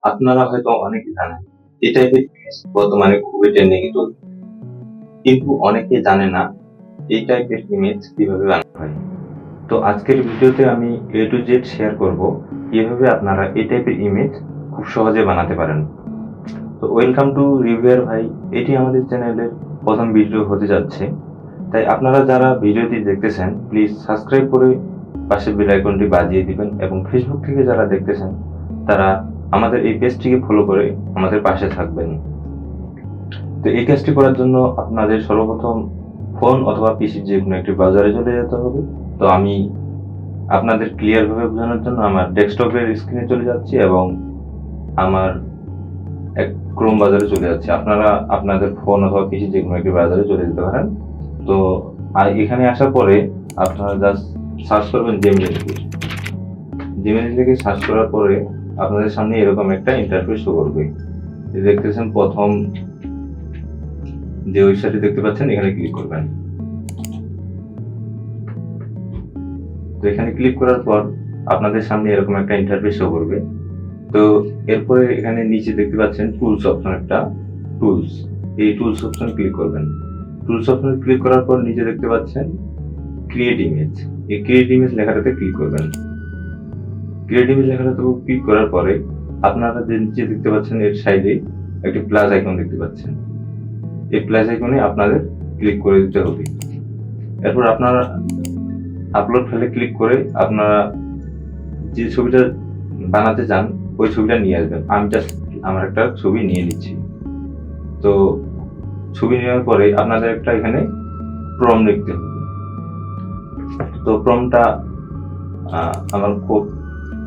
আপনারা হয়তো অনেকে জানেন এই টাইপের ইমেজ বর্তমানে খুবই ট্রেন্ডিং এ চলছে, কিন্তু অনেকে জানে না এই টাইপের ইমেজ কিভাবে বানাতে হয়। তো আজকের ভিডিওতে আমি A to Z শেয়ার করব কিভাবে আপনারা এই টাইপের ইমেজ খুব সহজে বানাতে পারেন। তো ওয়েলকাম টু রিভিউয়ার ভাই, এটি আমাদের চ্যানেলের প্রথম ভিডিও হতে যাচ্ছে। তাই আপনারা যারা ভিডিওটি দেখতেছেন প্লিজ সাবস্ক্রাইব করে পাশের বেল আইকনটি বাজিয়ে দিবেন, এবং ফেসবুক থেকে যারা দেখতেছেন তারা আমাদের এই পেজটিকে ফলো করে আমাদের পাশে থাকবেন। তো এই কাজটি করার জন্য আপনাদের সর্বপ্রথম ফোন অথবা পিসির যে কোনো একটি ব্রাউজারে চলে যেতে হবে। তো আমি আপনাদের ক্লিয়ার ভাবে বোঝানোর জন্য আমার ডেস্কটপের স্ক্রিনে চলে যাচ্ছি এবং আমার এক ক্রোম ব্রাউজারে চলে যাচ্ছি। আপনারা আপনাদের ফোন অথবা পিসি যে কোনো একটি ব্রাউজারে চলে যেতে পারেন। তো এখানে আসার পরে আপনারা জাস্ট সার্চ করবেন জেমিনি লিখে। জেমিনি লিখে সার্চ করার পরে আপনাদের সামনে এরকম একটা ইন্টারফেস শো করবে। দেখতেছেন প্রথম যে ওয়েবসাইটটি দেখতে পাচ্ছেন, এখানে ক্লিক করবেন। তো এখানে ক্লিক করার পর আপনাদের সামনে এরকম একটা ইন্টারফেস শো করবে। তো এরপরে এখানে নিচে দেখতে পাচ্ছেন টুলস অপশন, একটা টুলস, এই টুলস অপশনে ক্লিক করবেন। টুলস অপশনে ক্লিক করার পর নিচে দেখতে পাচ্ছেন ক্রিয়েট ইমেজ, এই ক্রিয়েট ইমেজ লেখাটাতে ক্লিক করবেন। ক্রিয়েট ইমেজ লেখাটাতে ক্লিক করার পরে আপনারা যে নিচে দেখতে পাচ্ছেন এর সাইডে একটি প্লাস আইকন দেখতে পাচ্ছেন, এই প্লাস আইকনে আপনাদের ক্লিক করে দিতে হবে। এরপর আপনারা আপলোড ফাইলে ক্লিক করে আপনারা যে ছবিটা বানাতে চান ওই ছবিটা নিয়ে আসবেন। আমি জাস্ট আমার একটা ছবি নিয়ে নিচ্ছি। তো ছবি নেওয়ার পরে আপনাদের একটা এখানে প্রম্পট লিখতে হবে। তো প্রম্পটটা আমার খুব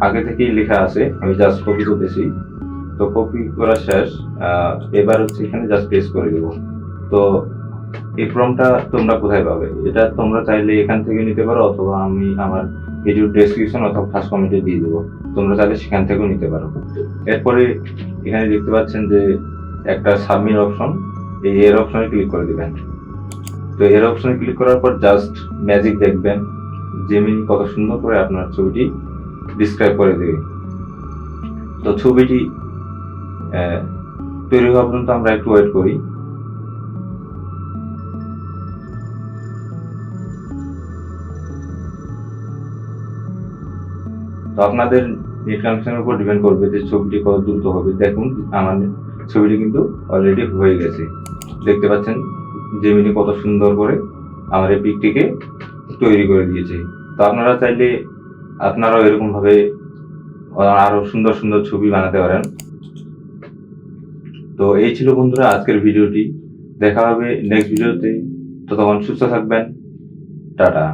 আগে থেকেই লেখা আছে, আমি জাস্ট কপি করতেছি। তো কপি করা শেষ, এবার হচ্ছে এখানে জাস্ট পেস্ট করে দেব। তো এই প্রম্পটটা তোমরা কোথায় পাবে? এটা তোমরা চাইলে এখান থেকে নিতে পারো, অথবা আমি আমার ভিডিও ডেসক্রিপশন অথবা ফার্স্ট কমেন্টে দিয়ে দেবো, তোমরা চাইলে সেখান থেকেও নিতে পারো। এরপরে এখানে দেখতে পাচ্ছেন যে একটা সাবমিট অপশন, এই এর অপশনে ক্লিক করে দিবেন। তো এর অপশনে ক্লিক করার পর জাস্ট ম্যাজিক দেখবেন, জেমিনি কত সুন্দর করে আপনার ছবিটি ডিসক্রাইব করে দেবে। তো ছবিটি তৈরি হওয়া পর্যন্ত আমরা একটু ওয়েট করি। তো আপনাদের নেট কানেকশনের উপর ডিপেন্ড করবে যে ছবিটি কত দ্রুত হবে। দেখুন আমার ছবিটি কিন্তু অলরেডি হয়ে গেছে, দেখতে পাচ্ছেন জেমিনি কত সুন্দর করে আমার এই পিকটিকে তৈরি করে দিয়েছে। তো আপনারা চাইলে আপনারাও এরকম ভাবে আরো সুন্দর সুন্দর ছবি বানাতে পারেন। তো এই ছিল বন্ধুরা আজকের ভিডিওটি, দেখা হবে নেক্সট ভিডিওতে। ততক্ষণ সুস্থ থাকবেন, টাটা।